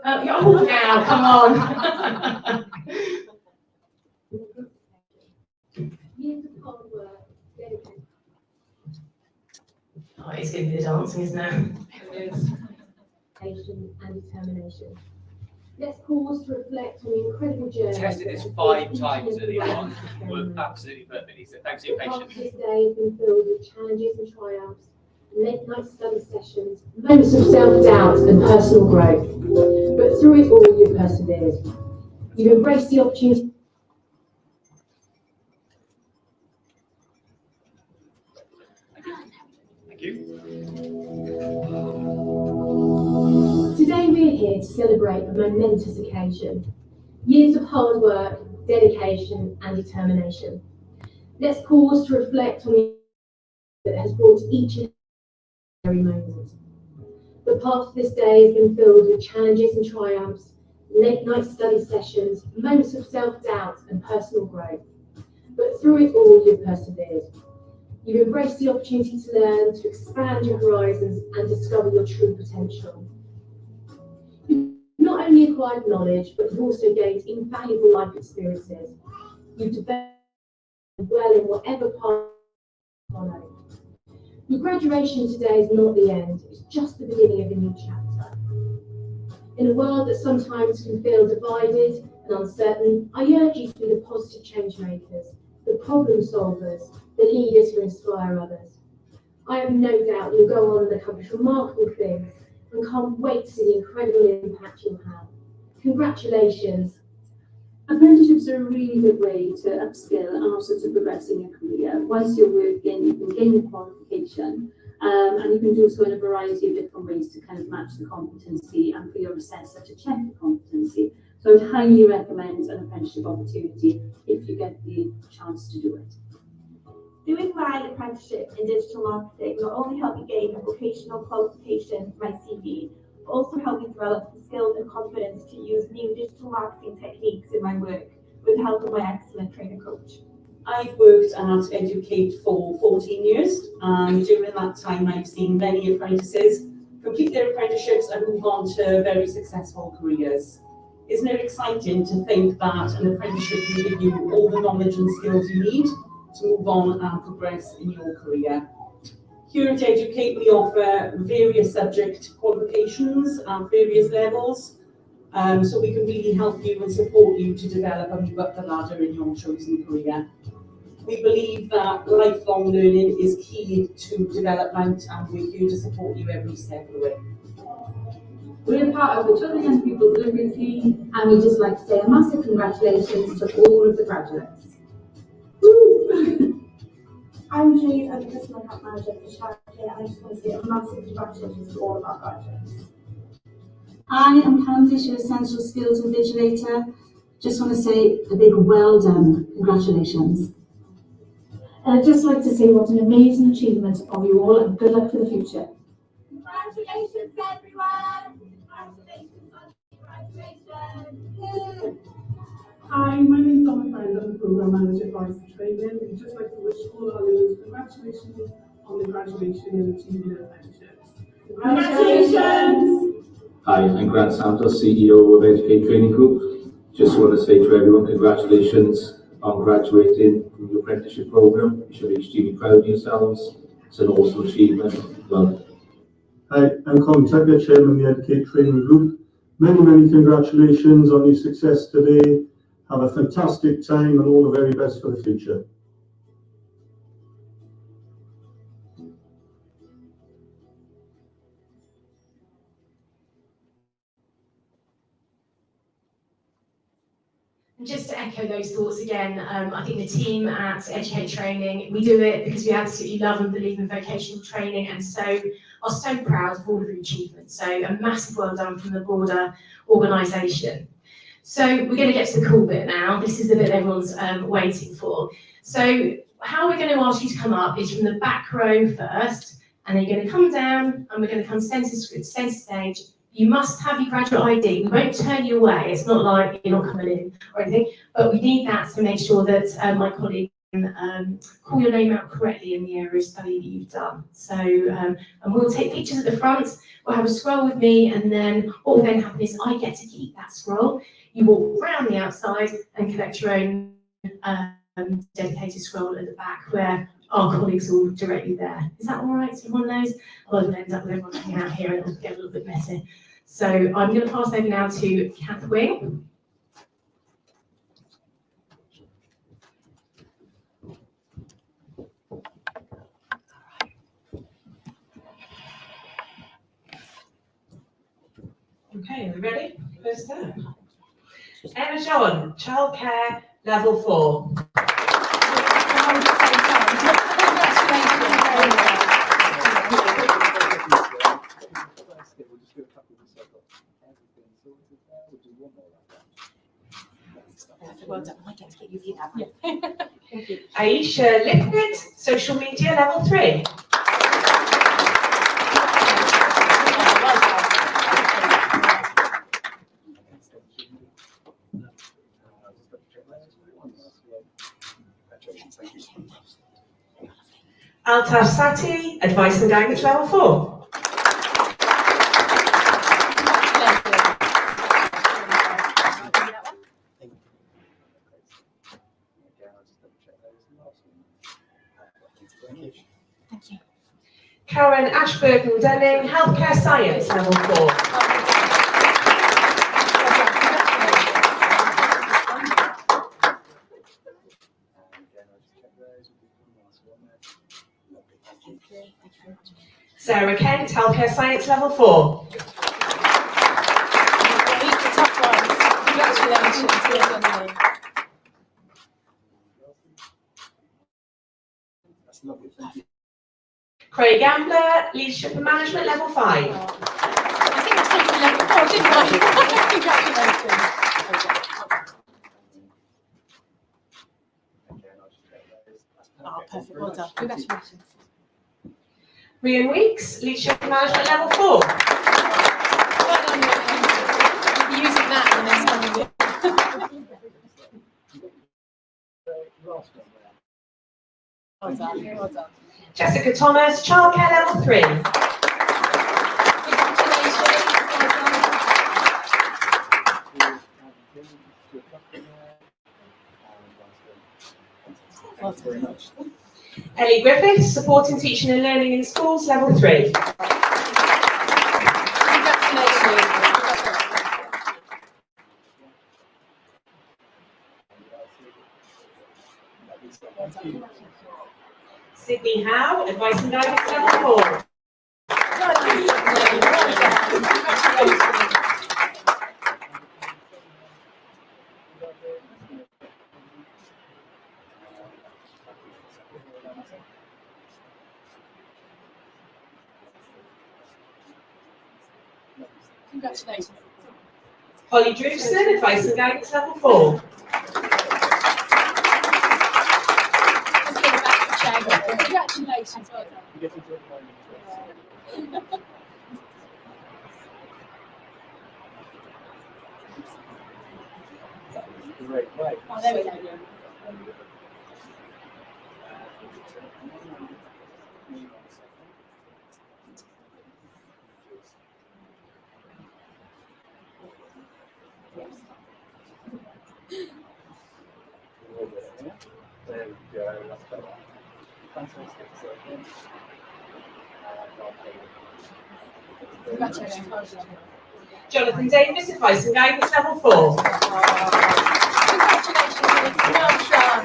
Oh, now, come on. Oh, it's going to be the dancing, isn't it? It is. dedication and determination. Let's pause to reflect on the incredible journey. Tested this 5 times earlier on. Worked absolutely perfectly. So thanks for your patience. This day has been filled with challenges and triumphs, late night study sessions, moments of self-doubt and personal growth. But through it all, you've persevered. You've embraced the opportunity. Thank you. Today we're here to celebrate a momentous occasion. Years of hard work, dedication and determination. Let's pause to reflect on the that has brought each and every moment. The path of this day has been filled with challenges and triumphs, late night study sessions, moments of self-doubt and personal growth. But through it all, you've persevered. You've embraced the opportunity to learn, to expand your horizons and discover your true potential. You've not only acquired knowledge, but you've also gained invaluable life experiences. You've developed well in whatever path you follow. Your graduation today is not the end, it's just the beginning of a new chapter. In a world that sometimes can feel divided and uncertain, I urge you to be the positive change makers, the problem solvers, the leaders who inspire others. I have no doubt you'll go on and accomplish remarkable things and can't wait to see the incredible impact you'll have. Congratulations. Apprenticeships are a really good way to upskill and also to progress in your career. Whilst you're working, you can gain the qualification, and you can do so in a variety of different ways to kind of match the competency and for your assessor to check the competency. So I would highly recommend an apprenticeship opportunity if you get the chance to do it. Doing my apprenticeship in digital marketing not only helped me gain a vocational qualification for my CV, but also helped me develop the skills and confidence to use new digital marketing techniques in my work with the help of my excellent trainer coach. I've worked at Educ8 for 14 years, and during that time I've seen many apprentices complete their apprenticeships and move on to very successful careers. Isn't it exciting to think that an apprenticeship can give you all the knowledge and skills you need to move on and progress in your career? Here at Educ8 we offer various subject qualifications at various levels, so we can really help you and support you to develop and move up the ladder in your chosen career. We believe that lifelong learning is key to development, and we're here to support you every step of the way. We're part of the Children and People Delivery team, and we'd just like to say a massive congratulations to all of the graduates. I'm Jade, I'm the Customer Account Manager for Childcare, and I just want to say a massive congratulations to all of our graduates. I am Candice, your Essential Skills Invigilator. Just want to say a big well done. Congratulations. And I'd just like to say what an amazing achievement of you all, and good luck for the future. Congratulations, everyone! Congratulations on graduation! Hi, my name is Donna Friend. I'm the Programme Manager for Educ8 Training. We'd just like to wish all our learners congratulations on the graduation and achieving their apprenticeships. Congratulations! Hi, I'm Grant Santos, CEO of Educ8 Training Group. Just want to say to everyone, congratulations on graduating from the apprenticeship programme. You should be extremely proud of yourselves. It's an awesome achievement. Well. Hi, I'm Colin Tucker, Chairman of the Educ8 Training Group. Many congratulations on your success today. Have a fantastic time and all the very best for the future. And just to echo those thoughts again, I think the team at Educ8 Training, we do it because we absolutely love and believe in vocational training, and are so proud of all of your achievements. So a massive well done from the broader organisation. So we're going to get to the cool bit now. This is the bit everyone's waiting for. So how we're going to ask you to come up is from the back row first, and then you're going to come down, and we're going to come centre stage. You must have your graduate ID. We won't turn you away. It's not like you're not coming in or anything, but we need that to make sure that my colleague can call your name out correctly in the area of study that you've done. So, and we'll take pictures at the front. We'll have a scroll with me, and then what will then happen is I get to keep that scroll. You walk around the outside and collect your own dedicated scroll at the back, where our colleagues all directly there. Is that all right? So everyone knows? Otherwise we'll end up with everyone hanging out here and it'll get a little bit messy. So I'm going to pass over now to Kath Wing. Okay, are we ready? First step. Emma John, Childcare Level 4. Well done. I get to get you that one. Thank you. Aisha Lipnett, Social Media Level 3. Altar Sati, Advice and Guidance Level 4. Thank you. Karen Ashburton Dunning, Healthcare Science Level 4. Sarah Kent, Healthcare Science Level 4. Craig Ambler, Leadership and Management Level 5. I think I said level 4, didn't I? Congratulations. Oh, perfect. Well done. Congratulations. Rhian Weeks, Leadership and Management Level 4. Well done, Rhian. You'll be using that in the next coming year. Well done. Well done. Jessica Thomas, Childcare Level 3. Well done. Very much. Ellie Griffiths, Supporting Teaching and Learning in Schools Level 3. Sydney Howe, Advice and Guidance Level 4. Congratulations. Holly Drewson, Advice and Guidance Level 4. Congratulations, well done. Oh, there we go. There we go, that's better. Fantastic. Congratulations, well done. Jonathan Davis, Advice and Guidance Level 4. Congratulations, well done.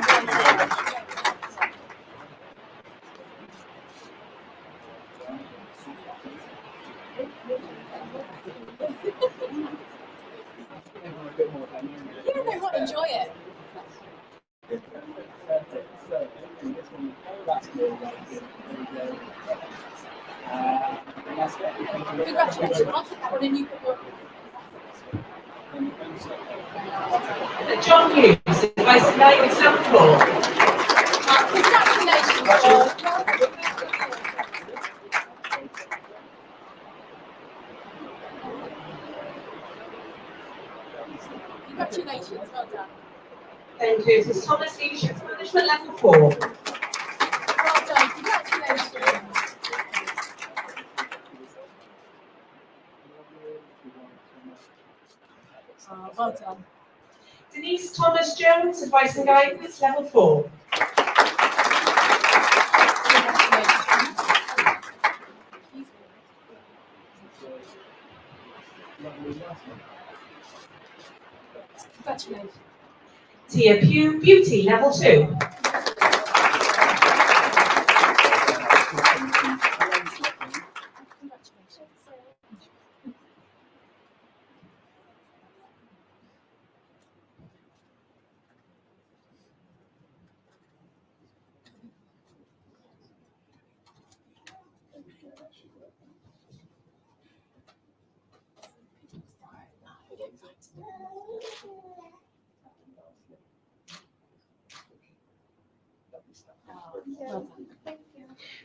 Yeah, they might enjoy it. Congratulations, I'll put that one in Newport. John Hughes, Advice and Guidance Level 4. Congratulations, Congratulations, well done. Thank you. This is Thomas, Leadership and Management Level 4. Well done, congratulations. Well done. Denise Thomas Jones, Advice and Guidance Level 4. Congratulations. Tia Pugh, Beauty, Level 2.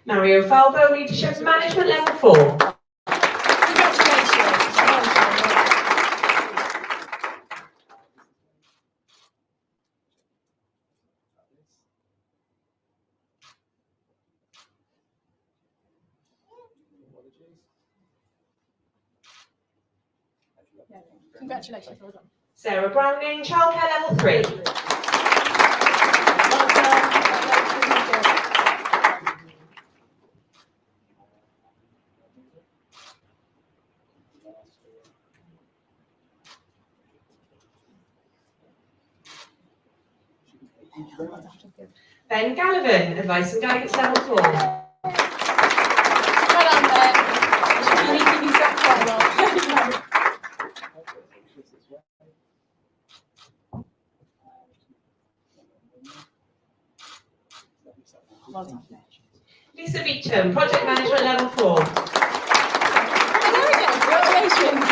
Mario Falbo, Leadership and Management Level 4. Congratulations, well done. Sarah Browning, Childcare Level 3. Ben Gallivan, Advice and Guidance Level 4. Well done, Ben. You need to use that quite a lot. Well done. Lisa Beecham, Project Management Level 4. Oh, there we go. Congratulations.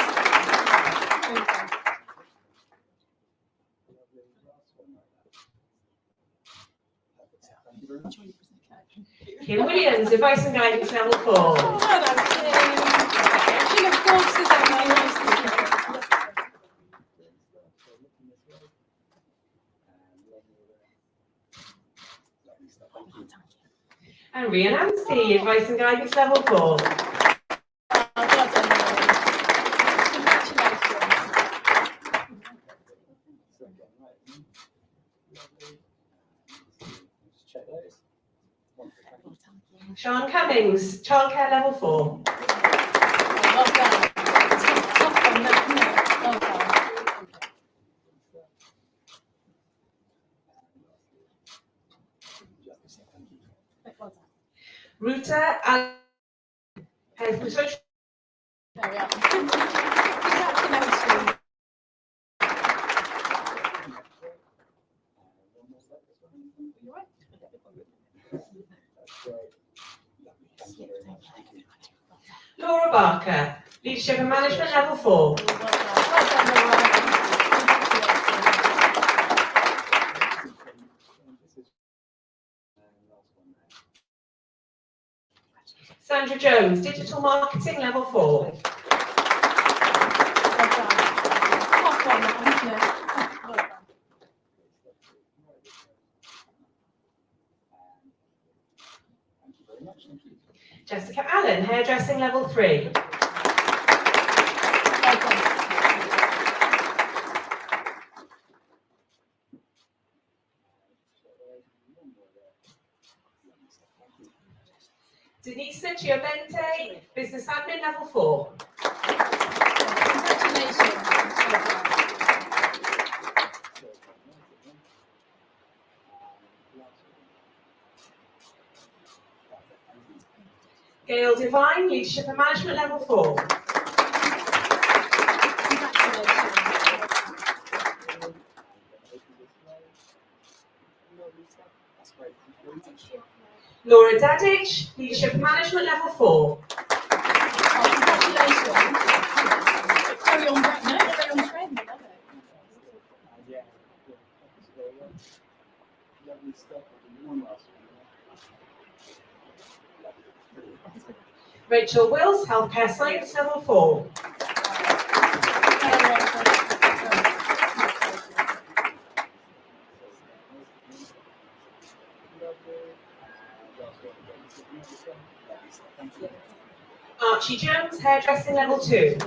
Kim Williams, Advice and Guidance Level 4. Oh, well done, Kim. She looks gorgeous, isn't And Rhian Anstey, Advice and Guidance Level 4. well done, Sean Cummings, Childcare Level 4. well done. Tough one, isn't it? Well done. Well done. Ruta Health and Social. There we are. Congratulations. You right? Laura Barker, Leadership and Management Level 4. Well done, Laura. Sandra Jones, Digital Marketing Level 4. Well done. Tough one, that one, isn't it? Well done. Jessica Allen, Hairdressing Level 3. Well done. Denisa Giovente, Business Admin Level 4. Congratulations. Well done. Gail Devine, Leadership and Management Level 4. Laura Dadich, Leadership and Management Level 4. Congratulations. Very on brand, no? Very on trend, I love it. Rachel Wills, Healthcare Science Level 4. Archie Jones, Hairdressing Level 2.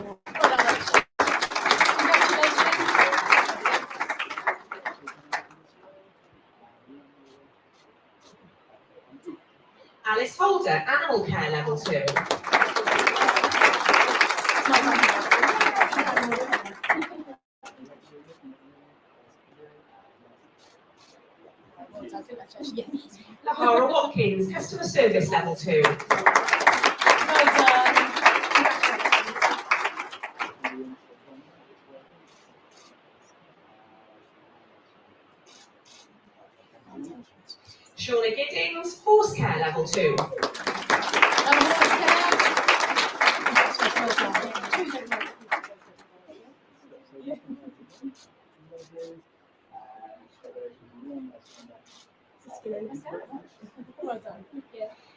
Alice Holder, Animal Care Level 2. Hopkins, Customer Service Level 2. Shauna Giddings, Horse Care Level 2.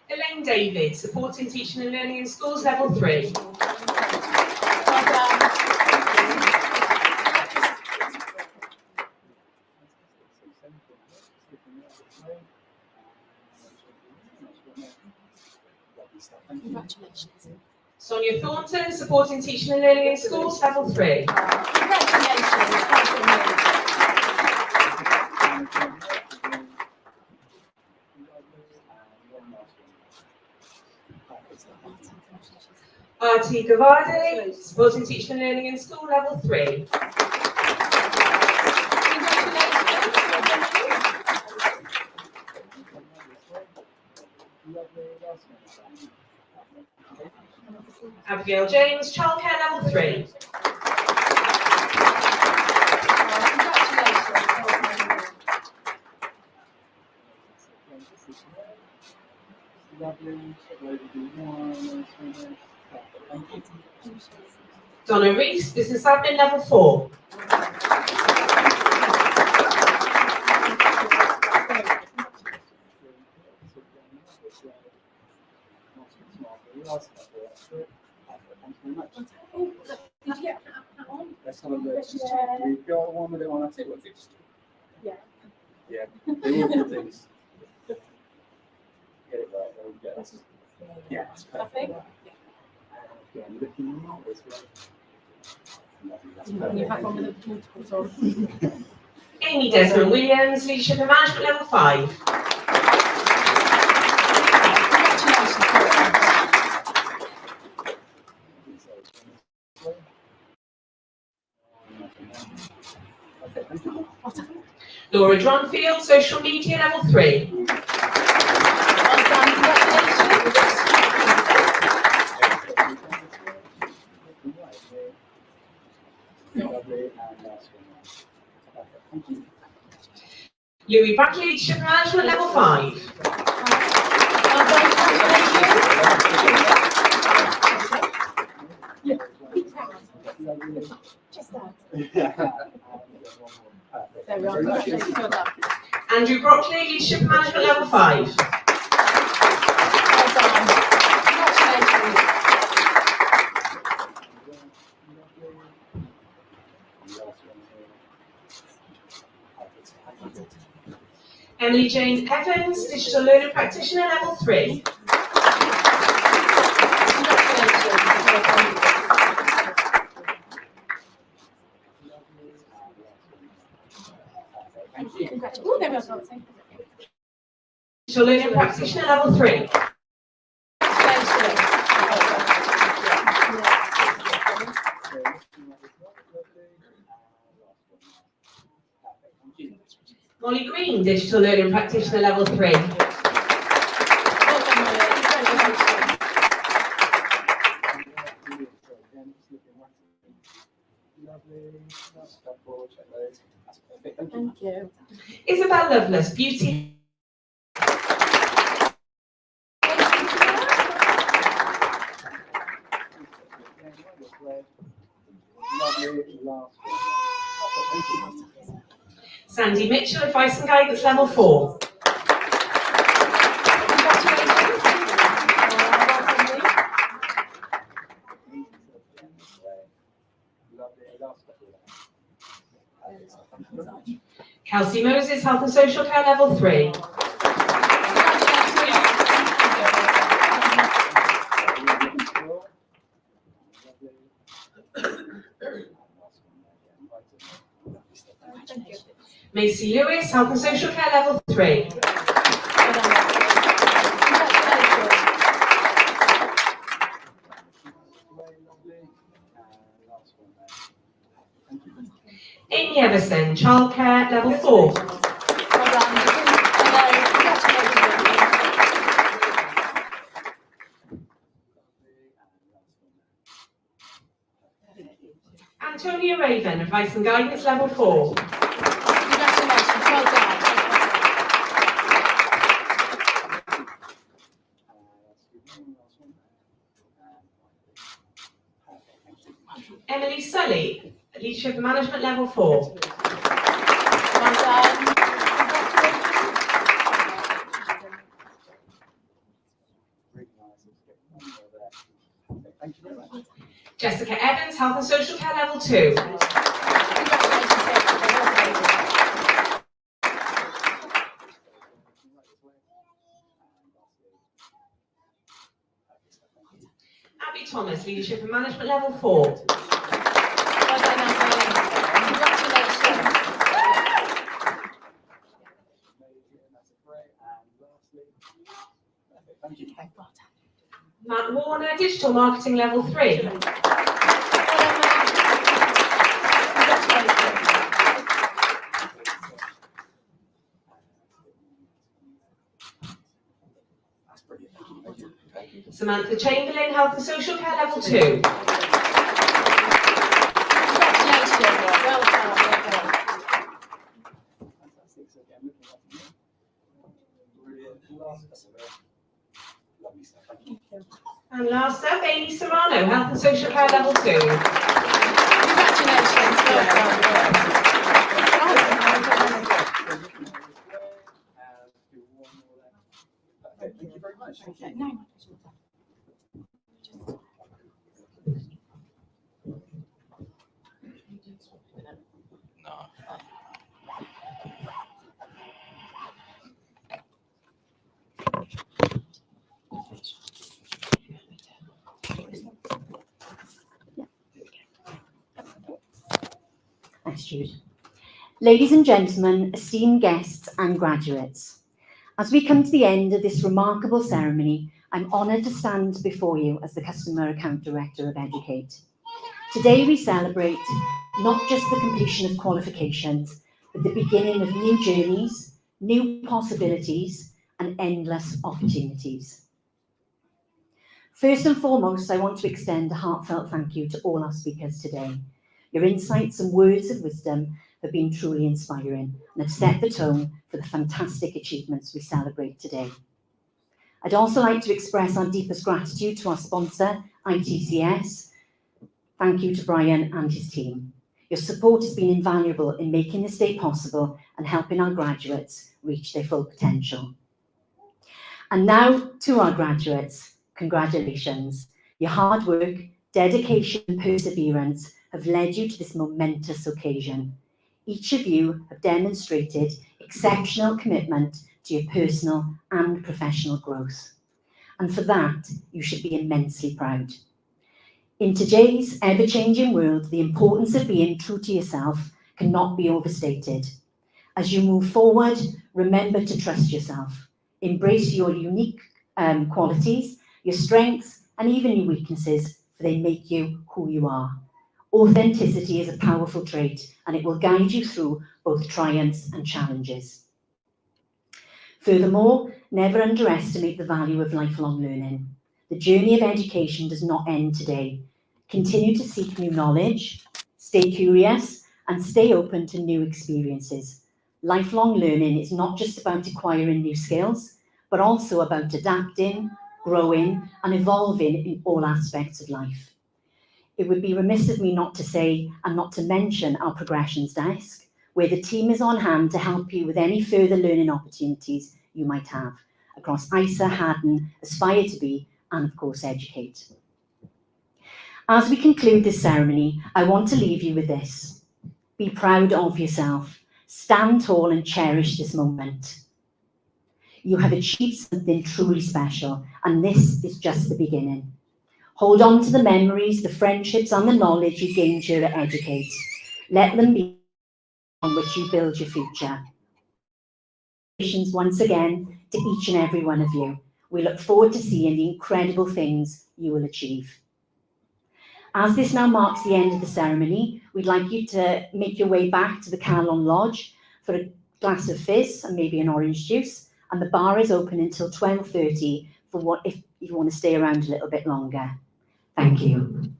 Elaine David, Supporting Teaching and Learning in Schools Level 3. Congratulations. Sonia Thornton, Supporting Teaching and Learning in Schools Level 3. Arti Gavade, Supporting Teaching and Learning in School Level 3. Abigail James, Childcare Level 3. Donna Reese, Business Admin Level 4. Did you get that on? Let's have a look. Let's just check. We've got one with it on. I'll tell you what fixed. Yeah. Yeah. They all good things. Get it right. There we go. Yeah, that's perfect. Again, looking marvelous. And you have one with the multiples on. Amy Desmond Williams, Leadership and Management Level 5. Laura Dronfield, Social Media Level 3. Louis Buckley, Leadership and Management Level 5. There we are. Congratulations. Well done. Andrew Brockley, Leadership and Management Level 5. Emily Jane Evans, Digital Learning Practitioner Level 3. Oh, there we are, dancing. Digital Learning Practitioner Level 3. Molly Green, Digital Learning Practitioner Level 3. Thank you. Isabel Lovelace, Beauty. Sandy Mitchell, Advice and Guidance Level 4. Kelsey Moses, Health and Social Care Level 3. Macy Lewis, Health and Social Care Level 3. Amy Everson, Childcare Level 4. Antonia Raven, Advice and Guidance Level 4. Congratulations, well done. Emily Sully, Leadership and Management Level 4. Well done. Thank you very much. Jessica Evans, Health and Social Care Level 2. Abby Thomas, Leadership and Management Level 4. Well done, Abby. Congratulations. Thank you. Matt Warner, Digital Marketing Level 3. Samantha Chamberlain, Health and Social Care Level 2. Congratulations. Well done. Fantastic. So again, looking at you. Brilliant. Lovely stuff. Thank you. And last up, Amy Serrano, Health and Social Care Level 2. Congratulations. Well done. Thank you very much. Okay. No. Thanks, Jude. Ladies and gentlemen, esteemed guests and graduates, as we come to the end of this remarkable ceremony, I'm honoured to stand before you as the Customer Account Director of Educ8. Today we celebrate not just the completion of qualifications, but the beginning of new journeys, new possibilities, and endless opportunities. First and foremost, I want to extend a heartfelt thank you to all our speakers today. Your insights and words of wisdom have been truly inspiring and have set the tone for the fantastic achievements we celebrate today. I'd also like to express our deepest gratitude to our sponsor, ITCS. Thank you to Brian and his team. Your support has been invaluable in making this day possible and helping our graduates reach their full potential. And now to our graduates, congratulations. Your hard work, dedication and perseverance have led you to this momentous occasion. Each of you have demonstrated exceptional commitment to your personal and professional growth. And for that, you should be immensely proud. In today's ever-changing world, the importance of being true to yourself cannot be overstated. As you move forward, remember to trust yourself. Embrace your unique qualities, your strengths, and even your weaknesses, for they make you who you are. Authenticity is a powerful trait, and it will guide you through both triumphs and challenges. Furthermore, never underestimate the value of lifelong learning. The journey of education does not end today. Continue to seek new knowledge, stay curious, and stay open to new experiences. Lifelong learning is not just about acquiring new skills, but also about adapting, growing, and evolving in all aspects of life. It would be remiss of me not to say and not to mention our progressions desk, where the team is on hand to help you with any further learning opportunities you might have across ISA, Haddon, Aspire to Be, and of course Educ8. As we conclude this ceremony, I want to leave you with this. Be proud of yourself. Stand tall and cherish this moment. You have achieved something truly special, and this is just the beginning. Hold on to the memories, the friendships, and the knowledge you gained here at Educ8. Let them be on which you build your future. Congratulations once again to each and every one of you. We look forward to seeing the incredible things you will achieve. As this now marks the end of the ceremony, we'd like you to make your way back to the Calon Lodge for a glass of fizz and maybe an orange juice, and the bar is open until 12:30 for if you want to stay around a little bit longer. Thank you.